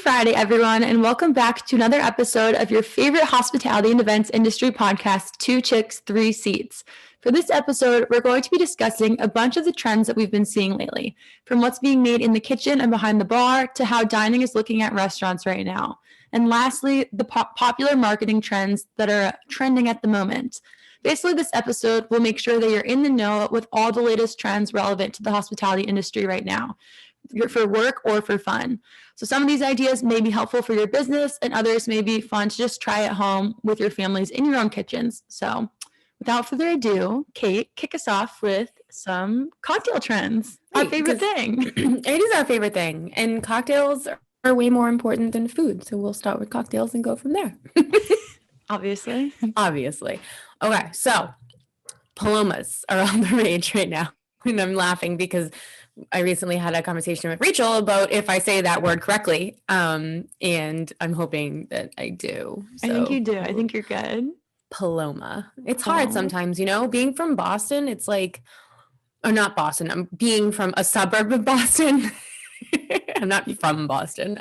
Friday, everyone, and welcome back to another episode of your favorite hospitality and events industry podcast, Two Chicks, Three Seats. For this episode, we're going to be discussing a bunch of the trends that we've been seeing lately, from what's being made in the kitchen and behind the bar to how dining is looking at restaurants right now. And lastly, the popular marketing trends that are trending at the moment. Basically, this episode will make sure that you're in the know with all the latest trends relevant to the hospitality industry right now, for work or for fun. So some of these ideas may be helpful for your business and others may be fun to just try at home with your families in your own kitchens. So without further ado, Kate, kick us off with some cocktail trends. Our favorite thing. It is our favorite thing. And cocktails are way more important than food. So we'll start with cocktails and go from there. Obviously. Okay, so palomas are all the rage right now. And I'm laughing because I recently had a conversation with Rachel about if I say that word correctly. And I'm hoping that I do. So, I think you do. I think you're good. Paloma. It's hard sometimes, being from Boston, it's like, or not Boston, I'm being from a suburb of Boston. I'm not from Boston.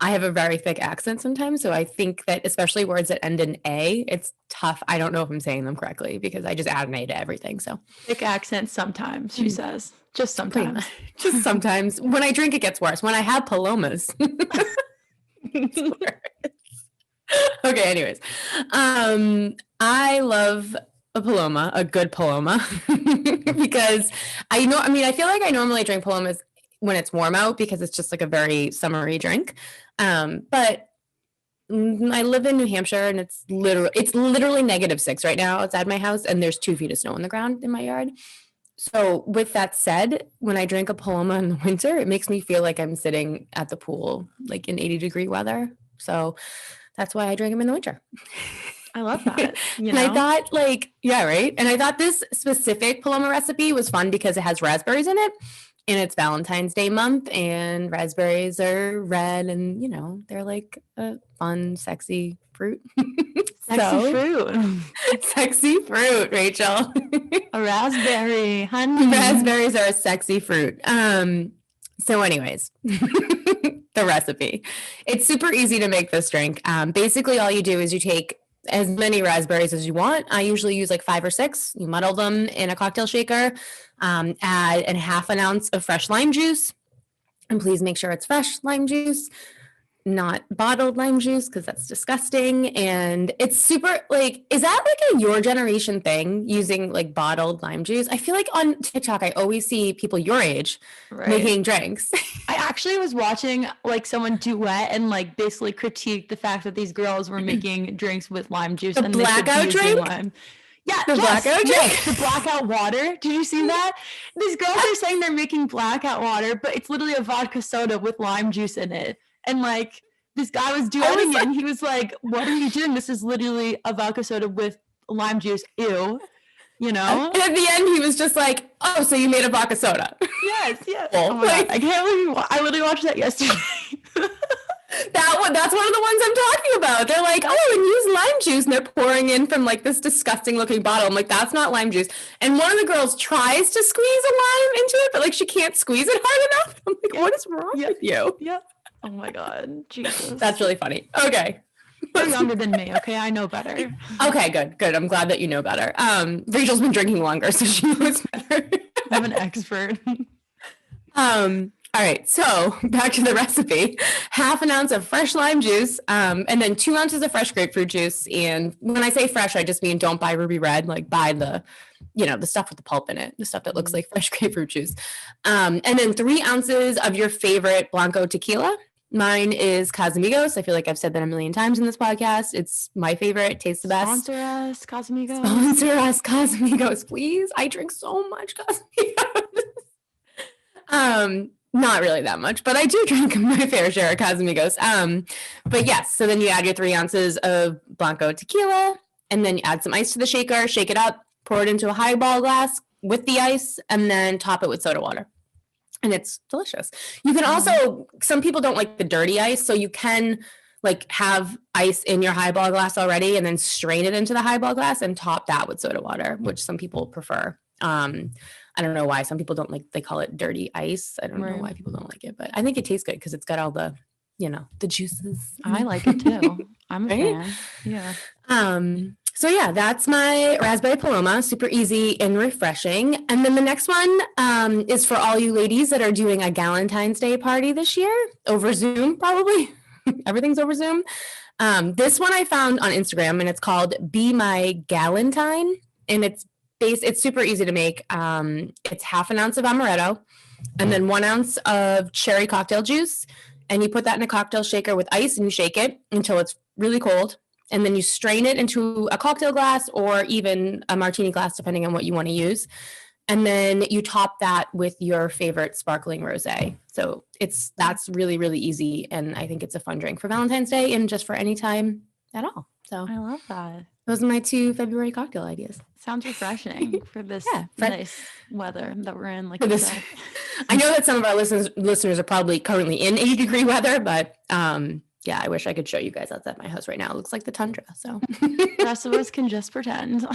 I have a very thick accent sometimes. So I think that especially words that end in A, it's tough. I don't know if I'm saying them correctly because I just add an A to everything. So thick accent sometimes, she says. Just sometimes. Just sometimes. When I drink, it gets worse. When I have palomas, it's worse. Okay, anyways. I love a paloma, a good paloma, because I feel like I normally drink palomas when it's warm out because it's just like a very summery drink. But I live in New Hampshire and it's literally -6 right now outside my house and there's 2 feet of snow on the ground in my yard. So with that said, when I drink a paloma in the winter, it makes me feel like I'm sitting at the pool, like in 80-degree weather. So that's why I drink them in the winter. I love that. And I thought right. And I thought this specific paloma recipe was fun because it has raspberries in it. And it's Valentine's Day month and raspberries are red and, they're like a fun, sexy fruit. Sexy fruit, Rachel. A raspberry, honey. Raspberries are a sexy fruit. So anyways, the recipe. It's super easy to make this drink. Basically, all you do is you take as many raspberries as you want. I usually use like 5 or 6. You muddle them in a cocktail shaker. Add a ½ ounce of fresh lime juice. And please make sure it's fresh lime juice, not bottled lime juice, because that's disgusting. And it's super is that like a your generation thing, using like bottled lime juice? I feel like on TikTok, I always see people your age making drinks. I actually was watching like someone duet and like basically critique the fact that these girls were making drinks with lime juice. The blackout drink? Lime. Yeah, blackout drink? Yes, the blackout water. Did you see that? These girls are saying they're making blackout water, but it's literally a vodka soda with lime juice in it. And like this guy was duetting it and he was like, what are you doing? This is literally a vodka soda with lime juice. Ew. And at the end, he was just like, oh, so you made a vodka soda. Yes. Oh my God. I can't believe I literally watched that yesterday. That's one of the ones I'm talking about. They're like, oh, and use lime juice, and they're pouring in from like this disgusting looking bottle. I'm like, that's not lime juice. And one of the girls tries to squeeze a lime into it, but like she can't squeeze it hard enough. I'm like, what is wrong with you? Yeah. Oh my God. Jesus. That's really funny. Okay. You're younger than me, okay? I know better. Okay, good. I'm glad that you know better. Rachel's been drinking longer, so she knows better. I'm an expert. All right, so back to the recipe. ½ ounce of fresh lime juice, and then 2 ounces of fresh grapefruit juice. And when I say fresh, I just mean don't buy Ruby Red, like buy the stuff with the pulp in it, the stuff that looks like fresh grapefruit juice. And then 3 ounces of your favorite Blanco tequila. Mine is Casamigos. I feel like I've said that a million times in this podcast. It's my favorite. It tastes the best. Sponsor us, Casamigos. Sponsor us, Casamigos, please. I drink so much Casamigos. Not really that much, but I do drink my fair share of Casamigos. But yes, so then you add your 3 ounces of Blanco tequila, and then you add some ice to the shaker, shake it up, pour it into a highball glass with the ice, and then top it with soda water. And it's delicious. You can also, some people don't like the dirty ice, so you can like have ice in your highball glass already and then strain it into the highball glass and top that with soda water, which some people prefer. I don't know why some people don't like, they call it dirty ice. I don't know why people don't like it, but I think it tastes good because it's got all the the juices. I like it too. I'm a Right? fan. Yeah. So yeah, that's my raspberry paloma. Super easy and refreshing. And then the next one is for all you ladies that are doing a Galentine's Day party this year over Zoom, probably. Everything's over Zoom. This one I found on Instagram, and it's called Be My Galentine, and it's super easy to make. It's half an ounce of amaretto, and then 1 ounce of cherry cocktail juice, and you put that in a cocktail shaker with ice, and you shake it until it's really cold. And then you strain it into a cocktail glass or even a martini glass, depending on what you want to use. And then you top that with your favorite sparkling rosé. So that's really, really easy. And I think it's a fun drink for Valentine's Day and just for any time at all. So I love that. those are my 2 February cocktail ideas. Sounds refreshing for this nice weather that we're in. Like this, I know that some of our listeners are probably currently in 80-degree weather, but yeah, I wish I could show you guys outside my house right now. It looks like the tundra. So the rest of us can just pretend.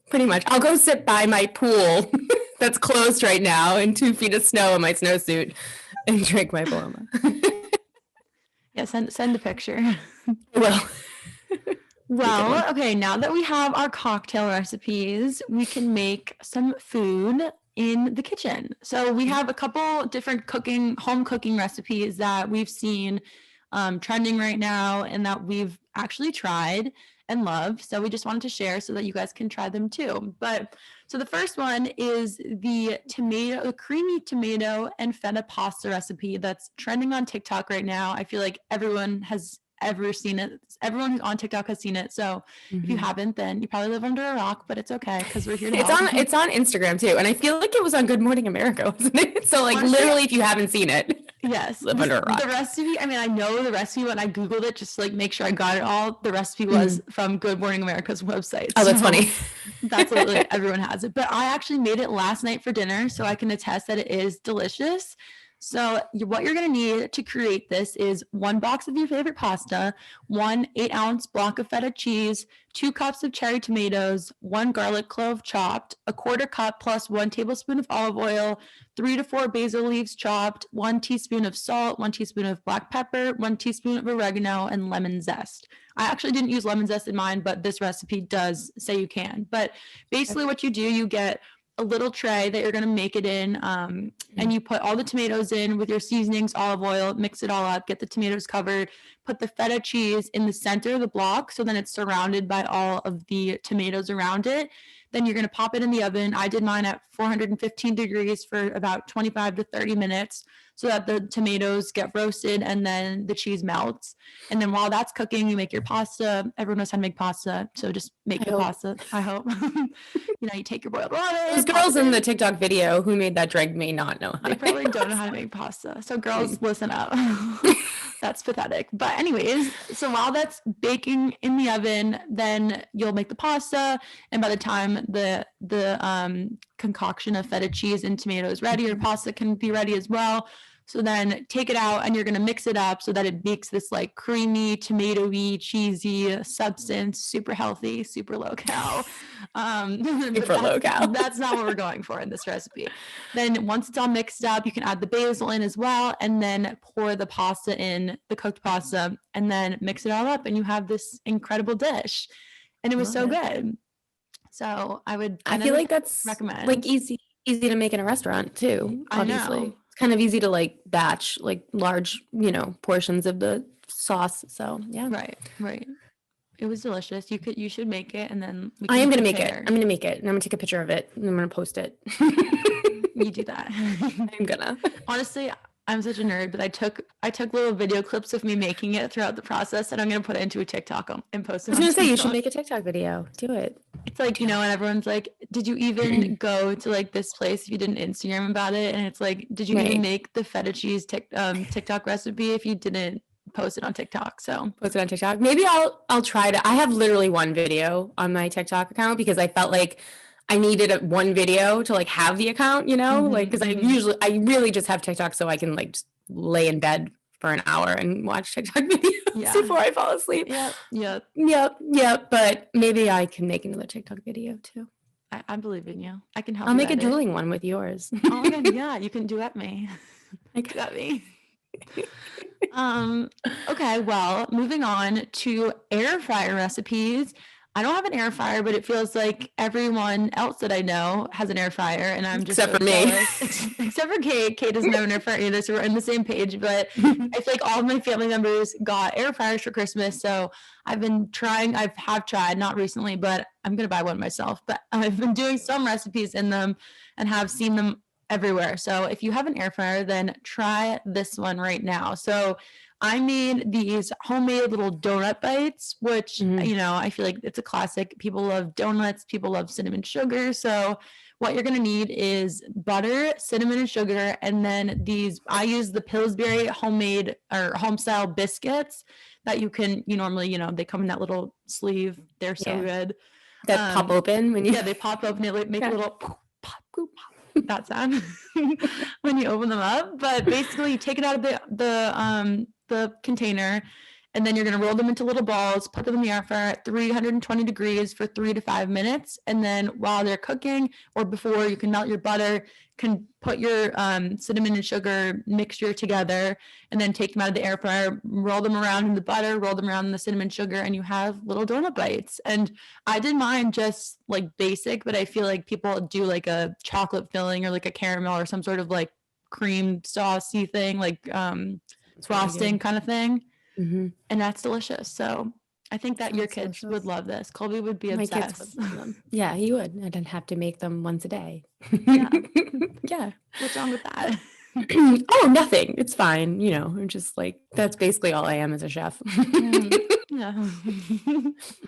Pretty much. I'll go sit by my pool that's closed right now in 2 feet of snow in my snowsuit and drink my paloma. Yeah, send a picture. Well. Well, okay, now that we have our cocktail recipes, we can make some food in the kitchen. So we have a couple different home cooking recipes that we've seen trending right now and that we've actually tried and love. So we just wanted to share so that you guys can try them too. But so the first one is the creamy tomato and feta pasta recipe that's trending on TikTok right now. I feel like everyone has ever seen it. Everyone who's on TikTok has seen it. So if you haven't, then you probably live under a rock, but it's okay because we're here to help. It's on Instagram too. And I feel like it was on Good Morning America, wasn't it? So like literally if you haven't seen it. Yes. Live under a rock. The recipe, I mean, I know the recipe when I Googled it, just to like make sure I got it all. The recipe was from Good Morning America's website. Oh, that's funny. That's what like, everyone has it. But I actually made it last night for dinner, so I can attest that it is delicious. So what you're going to need to create this is 1 box of your favorite pasta, 1 8-ounce block of feta cheese, 2 cups of cherry tomatoes, 1 garlic clove chopped, 1/4 cup plus 1 tablespoon of olive oil, 3 to 4 basil leaves chopped, 1 teaspoon of salt, 1 teaspoon of black pepper, 1 teaspoon of oregano, and lemon zest. I actually didn't use lemon zest in mine, but this recipe does say you can. But basically what you do, you get a little tray that you're going to make it in, and you put all the tomatoes in with your seasonings, olive oil, mix it all up, get the tomatoes covered, put the feta cheese in the center of the block so then it's surrounded by all of the tomatoes around it. Then you're going to pop it in the oven. I did mine at 415 degrees for about 25 to 30 minutes so that the tomatoes get roasted and then the cheese melts. And then while that's cooking, you make your pasta. Everyone knows how to make pasta, so just make the pasta, I hope. You take your boiled water. Those girls in the TikTok video who made that drink may not know how They probably don't know how to make pasta. So girls, listen up. That's pathetic. But anyways, so while that's baking in the oven, then you'll make the pasta. And by the time the concoction of feta cheese and tomato is ready, your pasta can be ready as well. So then take it out and you're going to mix it up so that it makes this like creamy, tomatoey, cheesy substance, super healthy, super low cal. Super low cal. That's not what we're going for in this recipe. Then once it's all mixed up, you can add the basil in as well and then pour the pasta in, the cooked pasta, and then mix it all up and you have this incredible dish. And it was so good. So I feel like that's recommend. Like easy to make in a restaurant too, obviously. I know. It's kind of easy to like batch like large, portions of the sauce. So yeah. Right. It was delicious. You should make it and then I am gonna make it. I'm gonna make it and I'm gonna take a picture of it and I'm gonna post it. You do that. I'm gonna. Honestly, I'm such a nerd, but I took little video clips of me making it throughout the process, and I'm gonna put it into a TikTok and post it. I was gonna say you should make a TikTok video. Do it. It's like and everyone's like, "Did you even go to like this place if you didn't Instagram about it?" And it's like, "Did you even make the feta cheese TikTok recipe if you didn't post it on TikTok?" So post it on TikTok. Maybe I'll try to. I have literally 1 video on my TikTok account because I felt like I needed 1 video to like have the account, like because I really just have TikTok so I can like just lay in bed for an hour and watch TikTok videos before I fall asleep. Yep. But maybe I can make another TikTok video too. I believe in you. I can help. I'll make a dueling one with yours. Oh my God, yeah, you can duet me. Duet me. Okay, well, moving on to air fryer recipes. I don't have an air fryer, but it feels like everyone else that I know has an air fryer, and I'm just Except so for me. jealous. Except for Kate. Kate doesn't have an air fryer either, so we're on the same page. But I feel like all of my family members got air fryers for Christmas, so I've been trying. I have tried, not recently, but I'm gonna buy one myself. But I've been doing some recipes in them and have seen them everywhere. So if you have an air fryer, then try this one right now. So I made these homemade little donut bites, which, Mhm. I feel like it's a classic. People love donuts, people love cinnamon sugar. So what you're going to need is butter, cinnamon and sugar, and then I use the Pillsbury homemade or home style biscuits that you normally, they come in that little sleeve. They're so Yeah. good. That pop open when you Yeah, they pop open, they make a Yeah. little pop, pop, that sound when you open them up. But basically, you take it out of the container, and then you're going to roll them into little balls, put them in the air fryer at 320 degrees for 3 to 5 minutes, and then while they're cooking or before, you can melt your butter, can put your cinnamon and sugar mixture together, and then take them out of the air fryer, roll them around in the butter, roll them around in the cinnamon sugar, and you have little donut bites. And I did mine just like basic, but I feel like people do like a chocolate filling or like a caramel or some sort of like cream saucy thing, like It's really frosting good. kind of thing. Mm-hmm. And that's delicious. So I think that your Sounds kids would delicious. love this. Colby would be My kids obsessed. would love them. Yeah, he would. I didn't have to make them once a day. Yeah. Yeah. What's wrong with that? Oh, nothing. It's fine. I'm just like, that's basically all I am as a chef. Yeah.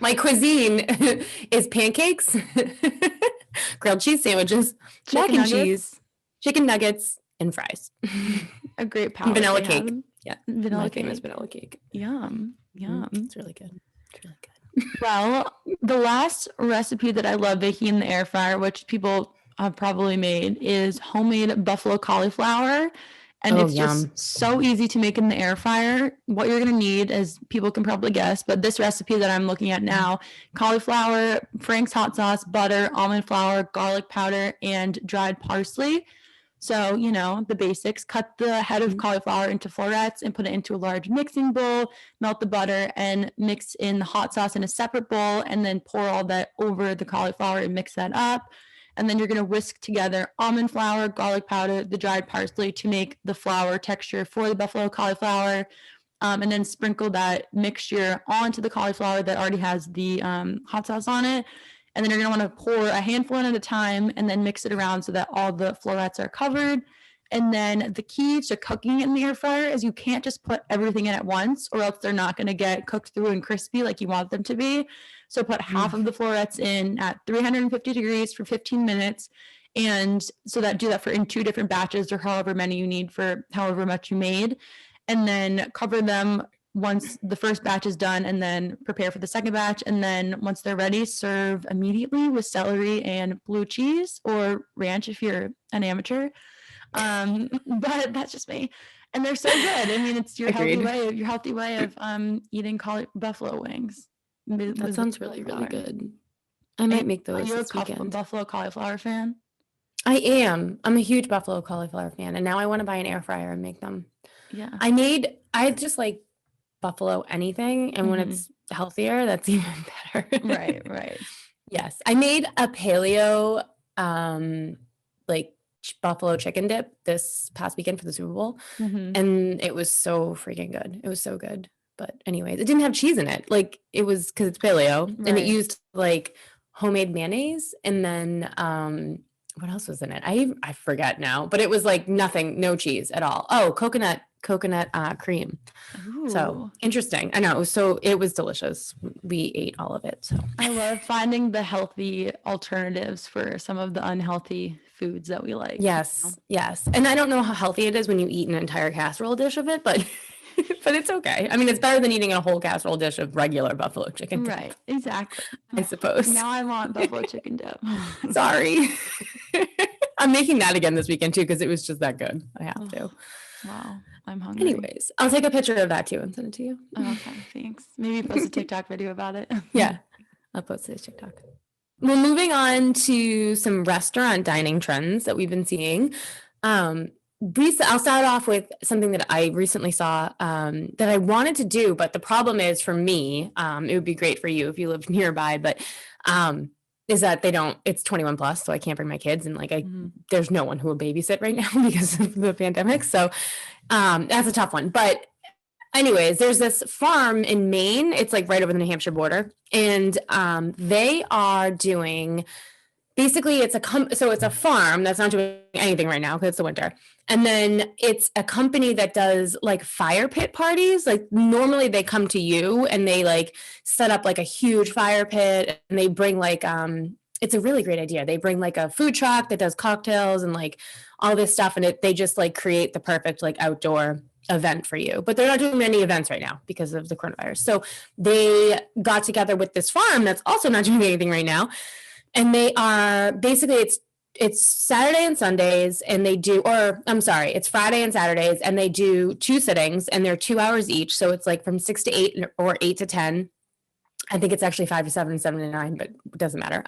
My cuisine is pancakes, grilled cheese sandwiches, mac Chicken and cheese, nuggets. chicken nuggets, and fries. A great And palette. vanilla they cake. have. Yeah. Vanilla My cake. famous vanilla cake. Yum. Yum. It's really good. It's really good. Well, the last recipe that I love baking in the air fryer, which people have probably made, is homemade buffalo cauliflower. And Oh, it's yum. just so easy to make in the air fryer. What you're going to need, as people can probably guess, but this recipe that I'm looking at now, cauliflower, Frank's hot sauce, butter, almond flour, garlic powder, and dried parsley. So, the basics. Cut the head of cauliflower into florets and put it into a large mixing bowl, melt the butter and mix in the hot sauce in a separate bowl, and then pour all that over the cauliflower and mix that up. And then you're going to whisk together almond flour, garlic powder, the dried parsley to make the flour texture for the buffalo cauliflower. And then sprinkle that mixture onto the cauliflower that already has the hot sauce on it. And then you're going to want to pour a handful in at a time and then mix it around so that all the florets are covered. And then the key to cooking it in the air fryer is you can't just put everything in at once, or else they're not going to get cooked through and crispy like you want them to be. So put half of the florets in at 350 degrees for 15 minutes. And so do that in 2 different batches or however many you need for however much you made. And then cover them once the first batch is done, and then prepare for the second batch. And then once they're ready, serve immediately with celery and blue cheese or ranch if you're an amateur. But that's just me. And they're so good. I mean, it's your healthy way of eating buffalo wings. That sounds really, really good. I might make those this weekend. Buffalo cauliflower fan? I am. I'm a huge buffalo cauliflower fan, and now I want to buy an air fryer and make them. Yeah. I just like buffalo anything, and when it's healthier, that's even better. Right. Yes. I made a paleo buffalo chicken dip this past weekend for the Super Bowl, and it was so freaking good. It was so good. But anyways, it didn't have cheese in it. Like, it was because it's paleo, and it used like homemade mayonnaise, and then what else was in it? I forget now, but it was like nothing, no cheese at all. Oh, coconut cream. Ooh. So interesting. I know. It was delicious. We ate all of it. So I love finding the healthy alternatives for some of the unhealthy foods that we like. Yes. And I don't know how healthy it is when you eat an entire casserole dish of it, but but it's okay. I mean, it's better than eating a whole casserole dish of regular buffalo chicken dip. Right. Exactly. I suppose. Now I want buffalo chicken dip. Sorry. I'm making that again this weekend too, because it was just that good. I have to. Wow. I'm hungry. Anyways, I'll take a picture of that too and send it to you. Okay, thanks. Maybe post a TikTok video about it. Yeah, I'll post it to TikTok. Well, moving on to some restaurant dining trends that we've been seeing. I'll start off with something that I recently saw that I wanted to do, but the problem is for me, it would be great for you if you lived nearby, but is that it's 21 plus, so I can't bring my kids, and like there's no one who will babysit right now because of the pandemic. So that's a tough one. But anyways, there's this farm in Maine. It's like right over the New Hampshire border, and they are doing. Basically, it's a farm that's not doing anything right now because it's the winter. And then it's a company that does like fire pit parties. Like normally they come to you and they like set up like a huge fire pit, and they bring like it's a really great idea. They bring like a food truck that does cocktails and like all this stuff, and they just like create the perfect like outdoor event for you. But they're not doing many events right now because of the coronavirus. So they got together with this farm that's also not doing anything right now. And they are basically it's Saturday and Sundays, and it's Friday and Saturdays, and they do 2 sittings, and they're 2 hours each. So it's like from 6 to 8 or 8 to 10. I think it's actually 5 to 7 and 7 to 9, but it doesn't matter.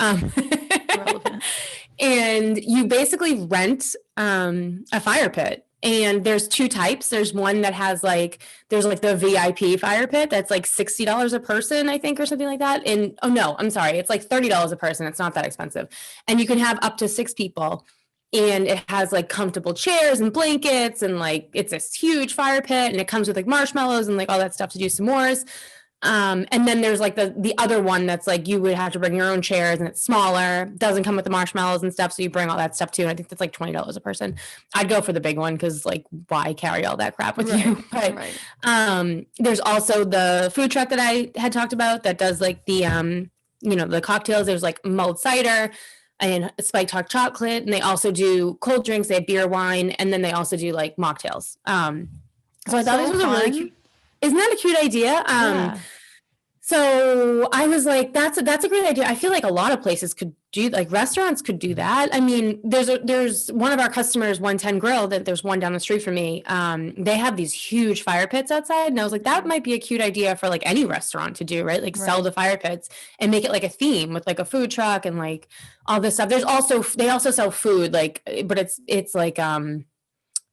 And you basically rent a fire pit. And there's 2 types. There's one that has there's the VIP fire pit that's like $60 a person, I think, or something like that. And I'm sorry, it's like $30 a person. It's not that expensive. And you can have up to 6 people. And it has like comfortable chairs and blankets, and like it's this huge fire pit, and it comes with like marshmallows and like all that stuff to do s'mores. And then there's like the other one that's like you would have to bring your own chairs, and it's smaller, doesn't come with the marshmallows and stuff, so you bring all that stuff too. And I think that's like $20 a person. I'd go for the big one because like why carry all that crap with you? But there's also the food truck that I had talked about that does like the the cocktails. There's like mulled cider and spiked hot chocolate, and they also do cold drinks. They have beer, wine, and then they also do like mocktails. So I thought this was a really cute. Isn't that a cute idea? Yeah. So I was like, that's a great idea. I feel like a lot of places could do, like restaurants could do that. I mean, there's one of our customers, 110 Grill, that there's one down the street from me. They have these huge fire pits outside. And I was like, that might be a cute idea for like any restaurant to do, right? Like sell the fire pits and make it like a theme with like a food truck and like all this stuff. They also sell food, like, but it's like,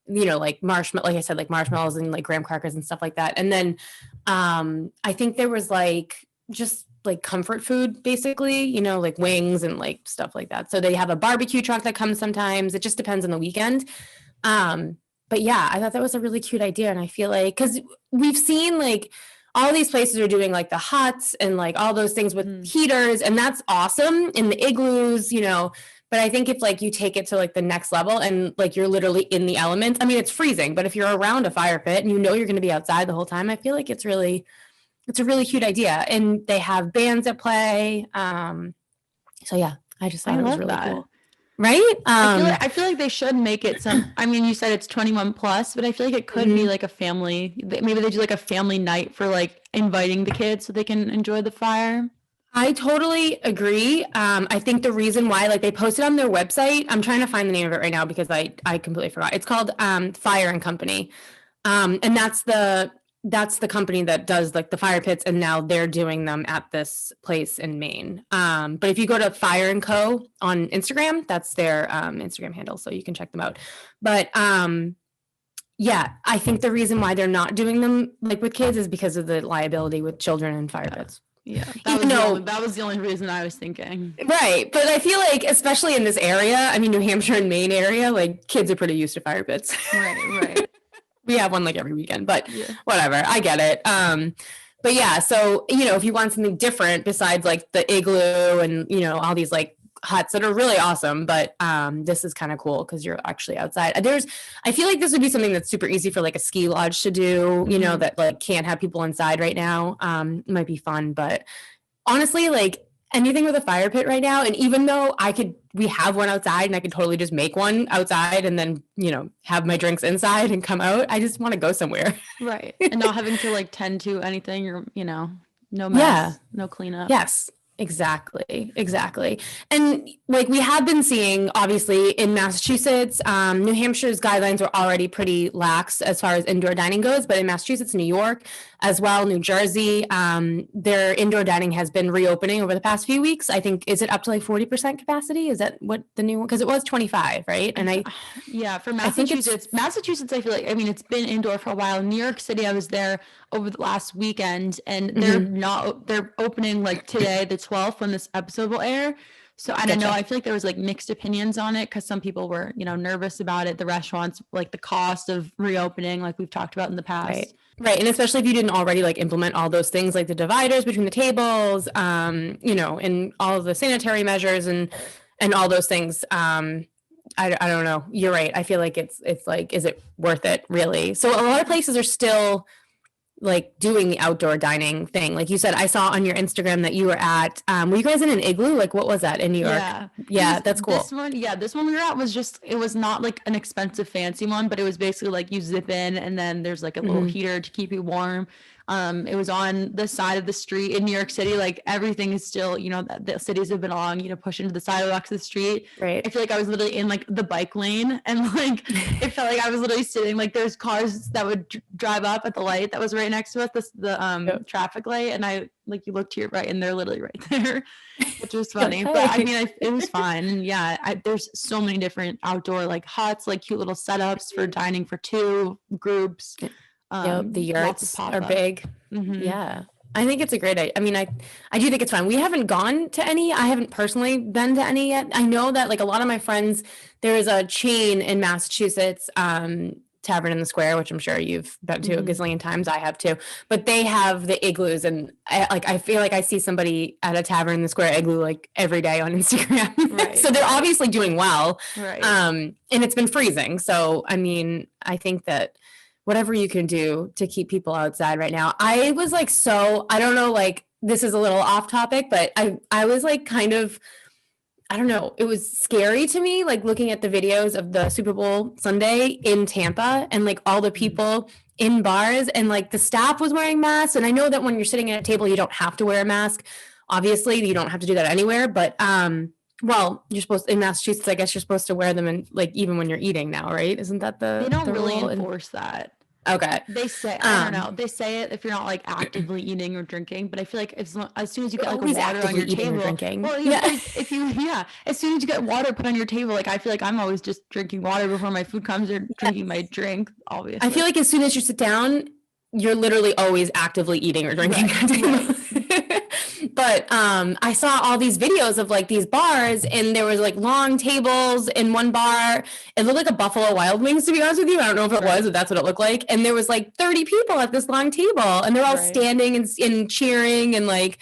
like like I said, like marshmallows and like graham crackers and stuff like that. And then I think there was like just like comfort food, basically, like wings and like stuff like that. So they have a barbecue truck that comes sometimes. It just depends on the weekend. But yeah, I thought that was a really cute idea. And I feel like, because we've seen like all these places are doing like the huts and like all those things with heaters, and that's awesome. And the igloos, but I think if like you take it to like the next level and like you're literally in the elements, I mean, it's freezing, but if you're around a fire pit and you're going to be outside the whole time, I feel like it's a really cute idea. And they have bands at play. So yeah, I just thought it was really cool. Right? I feel like they should make it I mean, you said it's 21 plus, but I feel like it could be like a family. Maybe they do like a family night for like inviting the kids so they can enjoy the fire. I totally agree. I think the reason why, like, they posted on their website, I'm trying to find the name of it right now because I completely forgot. It's called Fire and Company. And that's the company that does like the fire pits, and now they're doing them at this place in Maine. But if you go to Fire and Co on Instagram, that's their Instagram handle, so you can check them out. But yeah, I think the reason why they're not doing them like with kids is because of the liability with children and fire pits. Yeah, that was the only reason I was thinking. Right. But I feel like, especially in this area, I mean, New Hampshire and Maine area, like kids are pretty used to fire pits. Right. We have one like every weekend, but whatever. I get it. But yeah, so, if you want something different besides like the igloo and, all these like huts that are really awesome, but this is kind of cool because you're actually outside. I feel like this would be something that's super easy for like a ski lodge to do, that like can't have people inside right now. It might be fun, but honestly, like anything with a fire pit right now, and even though we have one outside and I could totally just make one outside and then, have my drinks inside and come out, I just want to go somewhere. Right. And not having to like tend to anything or, no mess, no cleanup. Yes. Exactly. And like we have been seeing, obviously, in Massachusetts, New Hampshire's guidelines were already pretty lax as far as indoor dining goes, but in Massachusetts, New York as well, New Jersey, their indoor dining has been reopening over the past few weeks. I think, is it up to like 40% capacity? Is that what the new one? Because it was 25, right? And yeah, for I think Massachusetts, I feel like, I mean, it's been indoor for a while. New York City, I was there over the last weekend, and they're opening like today, the 12th, when this episode will air. So I don't know. I feel like there was like mixed opinions on it because some people were, nervous about it. The restaurants, like the cost of reopening, like we've talked about in the past. Right. And especially if you didn't already like implement all those things like the dividers between the tables, and all of the sanitary measures and all those things. I don't know. You're right. I feel like it's like, is it worth it really? So a lot of places are still like doing the outdoor dining thing. Like you said, I saw on your Instagram that you were at, were you guys in an igloo? Like what was that in New York? Yeah, that's cool. This one we were at was just, it was not like an expensive fancy one, but it was basically like you zip in and then there's like a little heater to keep you warm. It was on the side of the street in New York City. Like everything is still, the cities have been along, push into the sidewalks of the street. Right. I feel like I was literally in like the bike lane, and like it felt like I was literally sitting, like there's cars that would drive up at the light that was right next to us, the traffic light, and I like, you look to your right and they're literally right there, which was funny. But I mean, it was fun. And yeah, there's so many different outdoor like huts, like cute little setups for dining for two groups. The yurts are big. Yeah, I think it's a great idea. I mean, I do think it's fun. We haven't gone to any. I haven't personally been to any yet. I know that like a lot of my friends, there is a chain in Massachusetts, Tavern in the Square, which I'm sure you've been to a gazillion times. I have too. But they have the igloos, and I feel like I see somebody at a Tavern in the Square igloo like every day on Instagram. Right. So they're obviously doing well. Right. And it's been freezing. So I mean, I think that whatever you can do to keep people outside right now. I was like, I don't know, like this is a little off topic, but I was like kind of, I don't know, it was scary to me, like looking at the videos of the Super Bowl Sunday in Tampa and like all the people in bars, and like the staff was wearing masks. And I know that when you're sitting at a table, you don't have to wear a mask. Obviously, you don't have to do that anywhere, but well, you're supposed in Massachusetts, I guess you're supposed to wear them in like even when you're eating now, right? Isn't that they don't really enforce that? Okay. They say, I don't know. They say it if you're not like actively eating or drinking, but I feel like as soon as you get like water on your table, well, if as soon as you get water put on your table, like I feel like I'm always just drinking water before my food comes, or drinking my drink. Obviously, I feel like as soon as you sit down, you're literally always actively eating or drinking. Right. But I saw all these videos of like these bars, and there was like long tables in one bar. It looked like a Buffalo Wild Wings, to be honest with you. I don't know if it was, but that's what it looked like. And there was like 30 people at this long table, and they're all standing and cheering and like,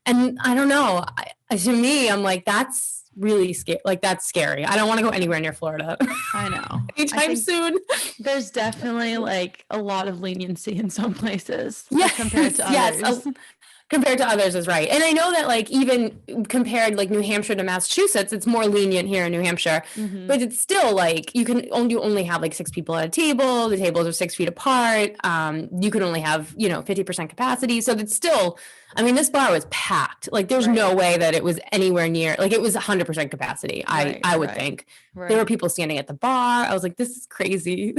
and I don't know. To me, I'm like, that's really scary. Like that's scary. I don't want to go anywhere near Florida. I know. Anytime soon. There's definitely like a lot of leniency in some places. Compared to others. Compared to others is right. And I know that like even compared like New Hampshire to Massachusetts, it's more lenient here in New Hampshire, but it's still like you only have like 6 people at a table. The tables are 6 feet apart. You can only have, 50% capacity. So it's still, I mean, this bar was packed. Like there's no way that it was anywhere near, like it was 100% capacity. I would think there were people standing at the bar. I was like, this is crazy.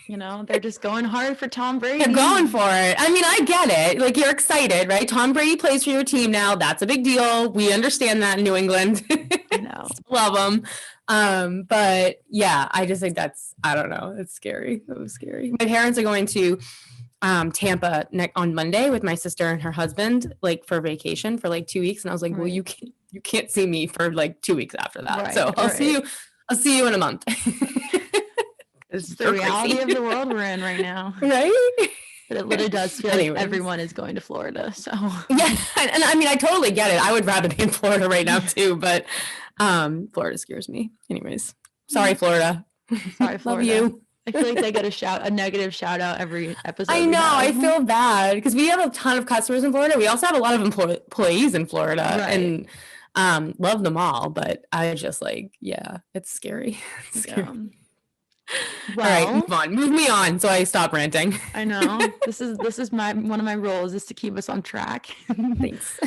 They're just going hard for Tom Brady. They're going for it. I mean, I get it. Like you're excited, right? Tom Brady plays for your team now. That's a big deal. We understand that in New England. I know. Love them. But yeah, I just think I don't know. It's scary. It was scary. My parents are going to Tampa on Monday with my sister and her husband, like for vacation for like 2 weeks. And I was like, well, you can't see me for like 2 weeks after that. So I'll see you in a month. It's the reality of the world we're in right now. Right? But it literally does feel like everyone is going to Florida. So yeah. And I mean, I totally get it. I would rather be in Florida right now too, but Florida scares me. Anyways. Sorry, Florida. Sorry, Florida. Love you. I feel like they get a negative shout out every episode. I know. I feel bad because we have a ton of customers in Florida. We also have a lot of employees in Florida and love them all. But I just like, it's scary. It's scary. Yeah. Well, all right, move me on so I stop ranting. I know. This is one of my roles is to keep us on track. Thanks.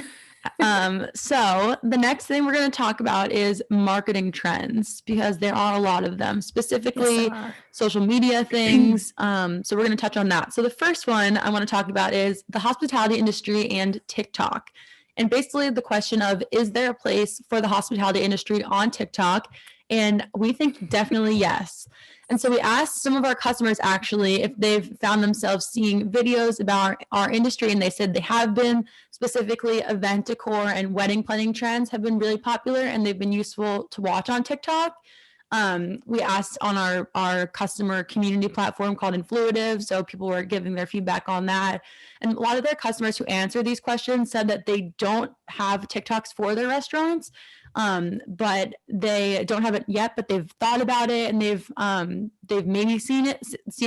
So the next thing we're going to talk about is marketing trends because there are a lot of them, specifically social media things. So we're going to touch on that. So the first one I want to talk about is the hospitality industry and TikTok. And basically the question of, is there a place for the hospitality industry on TikTok? And we think definitely yes. And so we asked some of our customers actually if they've found themselves seeing videos about our industry, and they said they have been. Specifically, event decor and wedding planning trends have been really popular, and they've been useful to watch on TikTok. We asked on our customer community platform called Influitive, so people were giving their feedback on that. And a lot of their customers who answered these questions said that they don't have TikToks for their restaurants, but they don't have it yet, but they've thought about it, and they've maybe seen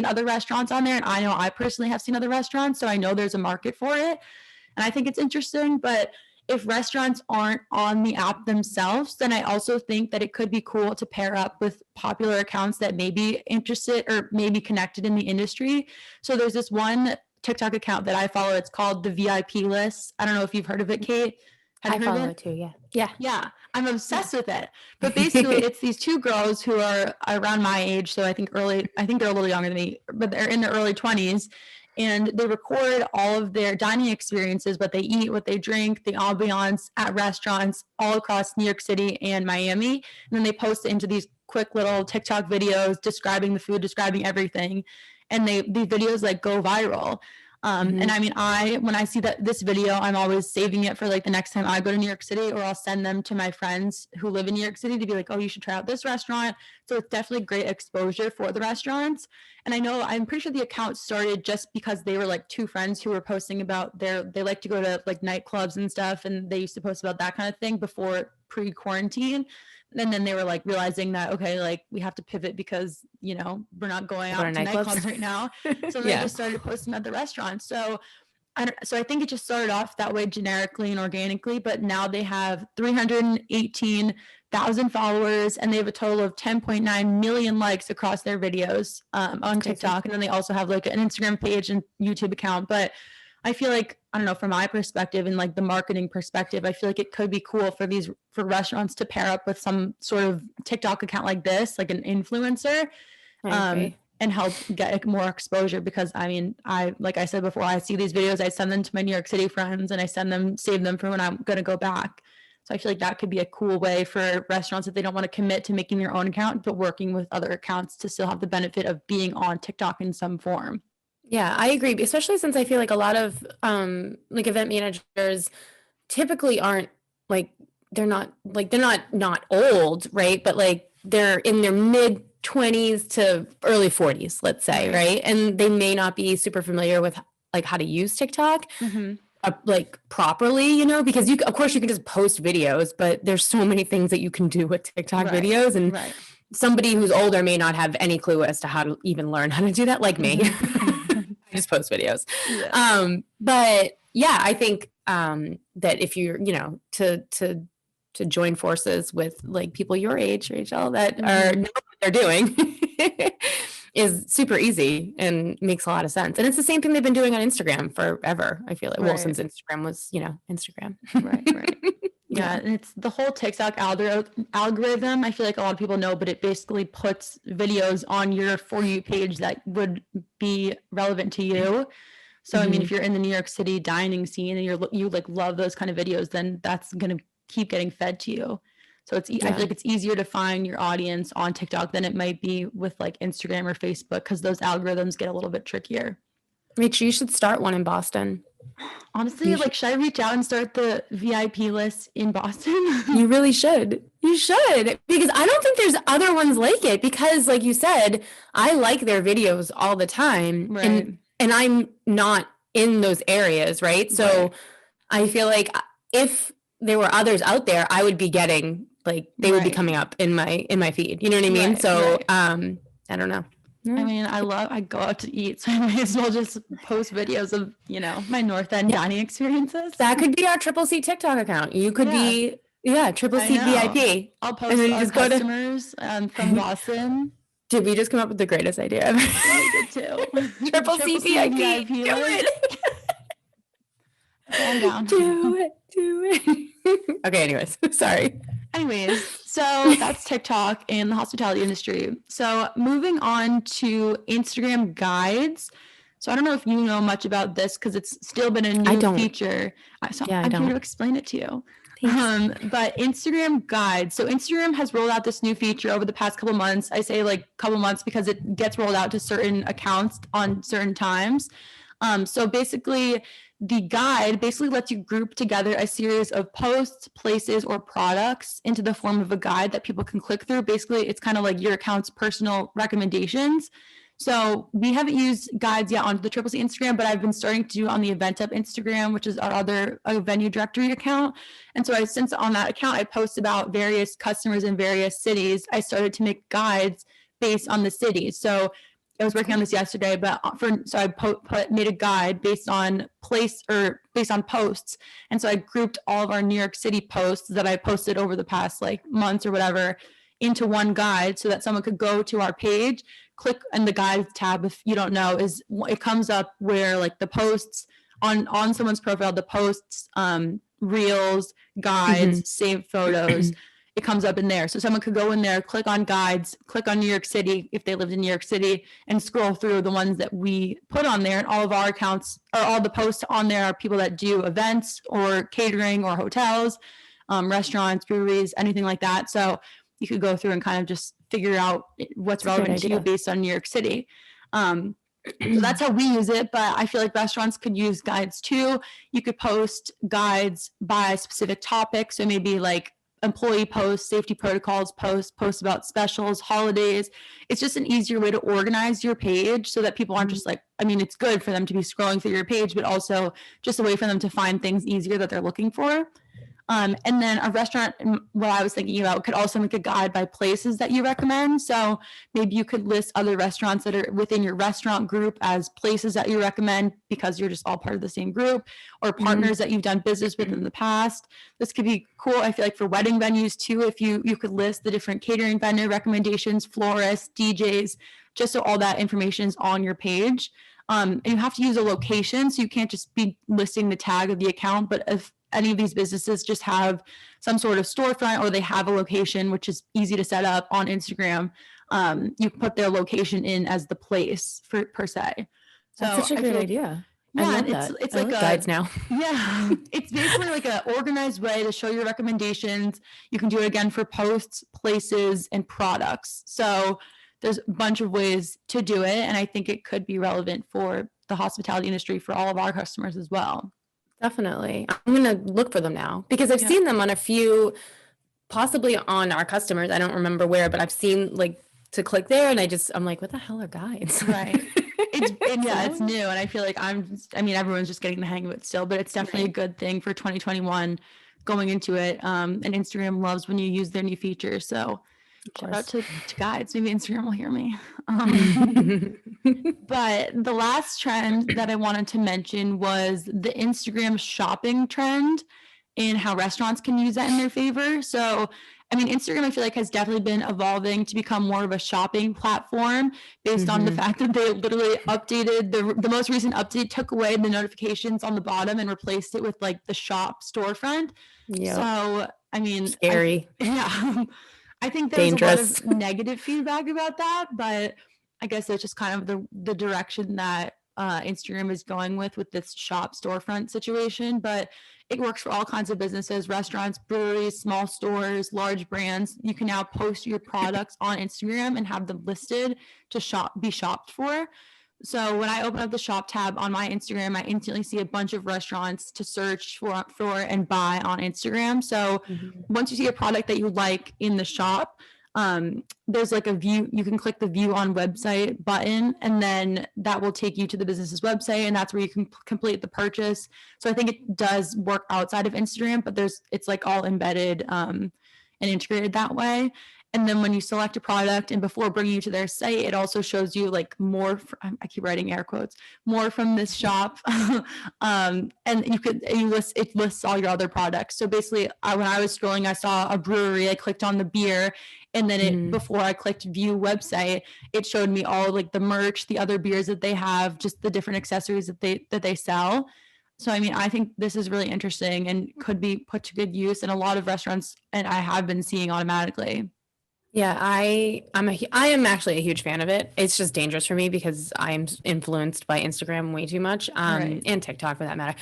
other restaurants on there. And I know I personally have seen other restaurants, so I know there's a market for it. And I think it's interesting, but if restaurants aren't on the app themselves, then I also think that it could be cool to pair up with popular accounts that may be interested or maybe connected in the industry. So there's this one TikTok account that I follow. It's called the VIP List. I don't know if you've heard of it, Kate. I follow it too, yeah. Yeah, I'm obsessed with it. But basically, it's these two girls who are around my age. So I think they're a little younger than me, but they're in their early 20s. And they record all of their dining experiences, what they eat, what they drink, the ambiance at restaurants all across New York City and Miami. And then they post it into these quick little TikTok videos describing the food, describing everything. And these videos like go viral. And I mean, when I see this video, I'm always saving it for like the next time I go to New York City, or I'll send them to my friends who live in New York City to be like, oh, you should try out this restaurant. So it's definitely great exposure for the restaurants. And I'm pretty sure the account started just because they were like two friends who were posting about they like to go to like nightclubs and stuff. And they used to post about that kind of thing before pre-quarantine. And then they were like realizing that, okay, like we have to pivot because, we're not going out to nightclubs right now. So they just started posting at the restaurants. So I think it just started off that way generically and organically, but now they have 318,000 followers, and they have a total of 10.9 million likes across their videos on TikTok. And then they also have like an Instagram page and YouTube account. But I feel like, I don't know, from my perspective and like the marketing perspective, I feel like it could be cool for restaurants to pair up with some sort of TikTok account like this, like an influencer, and help get more exposure. Because I mean, like I said before, I see these videos, I send them to my New York City friends, and I save them for when I'm going to go back. So I feel like that could be a cool way for restaurants if they don't want to commit to making their own account, but working with other accounts to still have the benefit of being on TikTok in some form. Yeah, I agree, especially since I feel like a lot of like event managers typically aren't like they're not old, right? But like they're in their mid 20s to early 40s, let's say, right? And they may not be super familiar with like how to use TikTok like properly, because of course you can just post videos, but there's so many things that you can do with TikTok videos, and somebody who's older may not have any clue as to how to even learn how to do that, like me. I just post videos. Yeah. But yeah, I think that if you're, to join forces with like people your age, Rachel, that know what they're doing is super easy and makes a lot of sense. And it's the same thing they've been doing on Instagram forever. I feel like, well, since Instagram was, Instagram. Right. Yeah, and it's the whole TikTok algorithm. I feel like a lot of people know, but it basically puts videos on your For You page that would be relevant to you. So, I mean, if you're in the New York City dining scene and you like love those kind of videos, then that's going to keep getting fed to you. So I feel like it's easier to find your audience on TikTok than it might be with like Instagram or Facebook, because those algorithms get a little bit trickier. Rachel, you should start one in Boston. Honestly, should I reach out and start the VIP list in Boston? You really should. You should, because I don't think there's other ones like it, because like you said, I like their videos all the time. Right. And I'm not in those areas, right? So I feel like if there were others out there, I would be getting like they would be coming up in my feed. You know what I mean? So I don't know. I mean, I go out to eat, so I might as well just post videos of, my North End dining experiences. That could be our Triple C TikTok account. You could be, Triple C VIP. I'll post our customers from Boston. Did we just come up with the greatest idea ever? We did too. Triple C VIP. Do it. I'm down. Do it. Okay, anyways, sorry. Anyways, so that's TikTok and the hospitality industry. So moving on to Instagram guides. So I don't know if you know much about this because it's still been a new feature. So I'm here to explain it to you. But Instagram guides. So Instagram has rolled out this new feature over the past couple months. I say like couple months because it gets rolled out to certain accounts on certain times. So basically, the guide basically lets you group together a series of posts, places, or products into the form of a guide that people can click through. Basically, it's kind of like your account's personal recommendations. So we haven't used guides yet on the Triple C Instagram, but I've been starting to do on the Event Up Instagram, which is our other venue directory account. And so since on that account, I post about various customers in various cities, I started to make guides based on the cities. So I was working on this yesterday, but I made a guide based on based on posts. And so I grouped all of our New York City posts that I posted over the past like months or whatever into one guide so that someone could go to our page, click in the guides tab. If you don't know, it comes up where like the posts on someone's profile, the posts, reels, guides, saved photos. It comes up in there. So someone could go in there, click on guides, click on New York City if they lived in New York City, and scroll through the ones that we put on there. And all of our accounts, or all the posts on there, are people that do events or catering or hotels, restaurants, breweries, anything like that. So you could go through and kind of just figure out what's relevant to you based on New York City. So that's how we use it, but I feel like restaurants could use guides too. You could post guides by specific topics. So maybe like employee posts, safety protocols posts about specials, holidays. It's just an easier way to organize your page so that people aren't just like, I mean, it's good for them to be scrolling through your page, but also just a way for them to find things easier that they're looking for. And then a restaurant, what I was thinking about, could also make a guide by places that you recommend. So maybe you could list other restaurants that are within your restaurant group as places that you recommend because you're just all part of the same group, or partners that you've done business with in the past. This could be cool, I feel like, for wedding venues too, if you could list the different catering vendor recommendations, florists, DJs, just so all that information is on your page. And you have to use a location, so you can't just be listing the tag of the account, but if any of these businesses just have some sort of storefront or they have a location, which is easy to set up on Instagram, you can put their location in as the place per se. So that's such a great idea. Yeah, I love that. It's I like guides now. Yeah, it's basically like an organized way to show your recommendations. You can do it again for posts, places, and products. So there's a bunch of ways to do it, and I think it could be relevant for the hospitality industry for all of our customers as well. Definitely. I'm going to look for them now because I've seen them on a few, possibly on our customers. I don't remember where, but I've seen like to click there and I'm like, what the hell are guides? Right. It's new. And I feel like everyone's just getting the hang of it still, but it's definitely a good thing for 2021 going into it. And Instagram loves when you use their new features. So shout out to guides. Maybe Instagram will hear me. But the last trend that I wanted to mention was the Instagram shopping trend and how restaurants can use that in their favor. So, I mean, Instagram, I feel like, has definitely been evolving to become more of a shopping platform based on the fact that they literally updated the most recent update, took away the notifications on the bottom and replaced it with like the shop storefront. Yeah. So, I mean, scary. I think there's a lot of negative feedback about that, but I guess it's just kind of the direction that Instagram is going with this shop storefront situation. But it works for all kinds of businesses, restaurants, breweries, small stores, large brands. You can now post your products on Instagram and have them listed to be shopped for. So when I open up the shop tab on my Instagram, I instantly see a bunch of restaurants to search for and buy on Instagram. So once you see a product that you like in the shop, there's like a view, you can click the view on website button, and then that will take you to the business's website, and that's where you can complete the purchase. So I think it does work outside of Instagram, but it's like all embedded and integrated that way. And then when you select a product and before bringing you to their site, it also shows you like more, I keep writing air quotes, more from this shop. And it lists all your other products. So basically when I was scrolling, I saw a brewery, I clicked on the beer, and then before I clicked view website, it showed me all like the merch, the other beers that they have, just the different accessories that they sell. So, I mean, I think this is really interesting and could be put to good use in a lot of restaurants, and I have been seeing automatically. Yeah, I am actually a huge fan of it. It's just dangerous for me because I'm influenced by Instagram way too much, Right. and TikTok for that matter.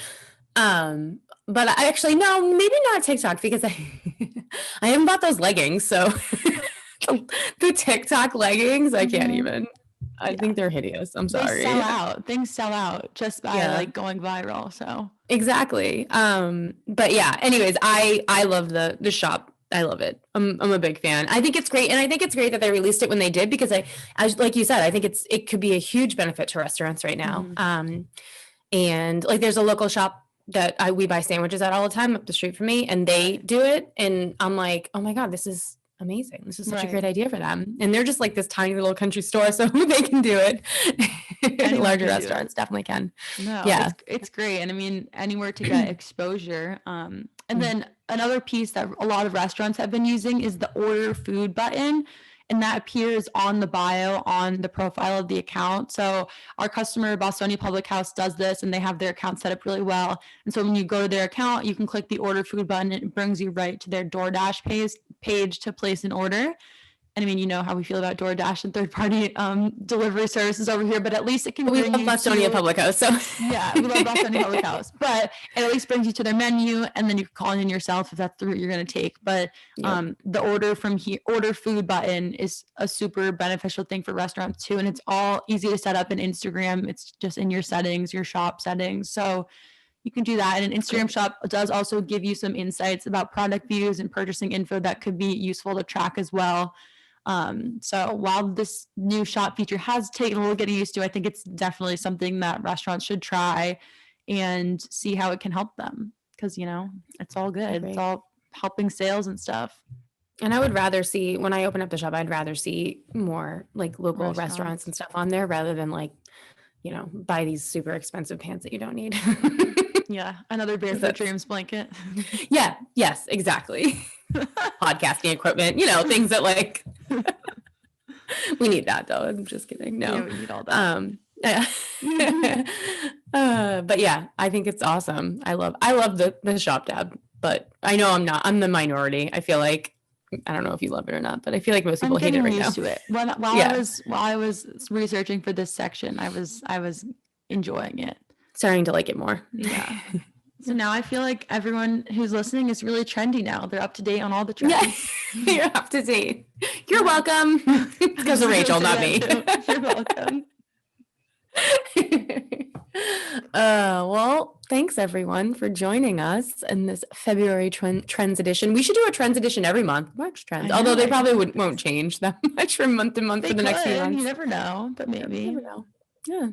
But I actually no, maybe not TikTok because I I haven't bought those leggings, so the TikTok leggings, I can't even. I think they're hideous. I'm sorry. They sell out. Things sell out just by Yeah. like going viral. So Exactly. But yeah, anyways, I love the shop. I love it. I'm a big fan. I think it's great. And I think it's great that they released it when they did because as like you said, I think it could be a huge benefit to restaurants right now. And like there's a local shop that we buy sandwiches at all the time up the street from me, and they do it. And I'm like, oh my God, this is amazing. This is such a great idea for them. And they're just like this tiny little country store, so they can do it. Larger restaurants definitely can. No, yeah, it's great. And I mean, anywhere to get exposure. And then another piece that a lot of restaurants have been using is the order food button. And that appears on the bio on the profile of the account. So our customer, Bostonian Public House, does this, and they have their account set up really well. And so when you go to their account, you can click the order food button. And it brings you right to their DoorDash page to place an order. And I mean, you know how we feel about DoorDash and third-party delivery services over here, but at least it can bring you to... We love Bostonian Public House, so... Yeah, we love Bostonian Public House, but it at least brings you to their menu, and then you can call in yourself if that's the route you're going to take. But the order food button is a super beneficial thing for restaurants too, and it's all easy to set up in Instagram. It's just in your settings, your shop settings, so you can do that. And an Instagram shop does also give you some insights about product views and purchasing info that could be useful to track as well. So while this new shop feature has taken a little getting used to, I think it's definitely something that restaurants should try and see how it can help them, because, you know, it's all good. It's all helping sales and stuff. And I would rather see, when I open up the shop, I'd rather see more like local restaurants and stuff on there rather than like, you know, buy these super expensive pants that you don't need. Yeah. Another Barefoot Dreams blanket. Yeah. Yes, exactly. Podcasting equipment, you know, things that like we need that though. I'm just kidding. No, we need all that. But yeah, I think it's awesome. I love the shop tab, but I know I'm the minority. I feel like, I don't know if you love it or not, but I feel like most people hate it right now. To it. While I was researching for this section, I was enjoying it. Starting to like it more. Yeah. So now I feel like everyone who's listening is really trendy now. They're up to date on all the trends. Yeah, you're up to date. You're welcome. Because of Rachel, not me. You're welcome. Well, thanks everyone for joining us in this February Trends edition. We should do a Trends edition every month. March Trends, although they probably won't change that much from month to month for the next few months. You never know, but maybe. You never know. Yeah.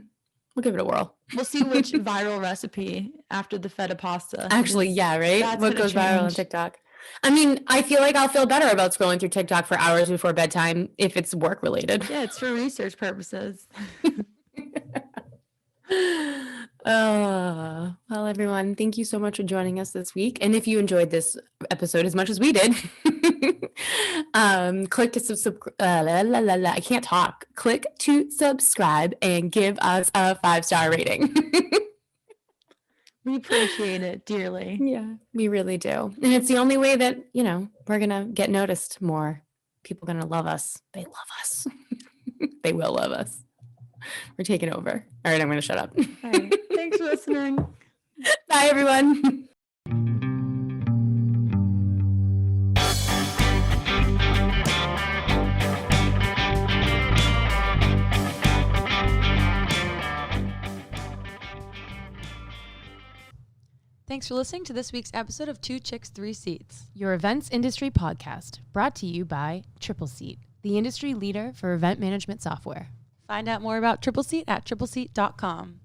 We'll give it a whirl. We'll see which viral recipe after the feta pasta. Actually, yeah, right? What goes viral on TikTok? I mean, I feel like I'll feel better about scrolling through TikTok for hours before bedtime if it's work related. Yeah, it's for research purposes. Well, everyone, thank you so much for joining us this week. And if you enjoyed this episode as much as we did, click to subscribe. I can't talk. Click to subscribe and give us a 5-star rating. We appreciate it dearly. Yeah, we really do. And it's the only way that, you know, we're going to get noticed more. People are going to love us. They love us. They will love us. We're taking over. All right, I'm going to shut up. All right. Thanks for listening. Bye, everyone. Thanks for listening to this week's episode of 2 Chicks, 3 Seats, your events industry podcast, brought to you by Triple Seat, the industry leader for event management software. Find out more about Triple Seat at tripleseat.com.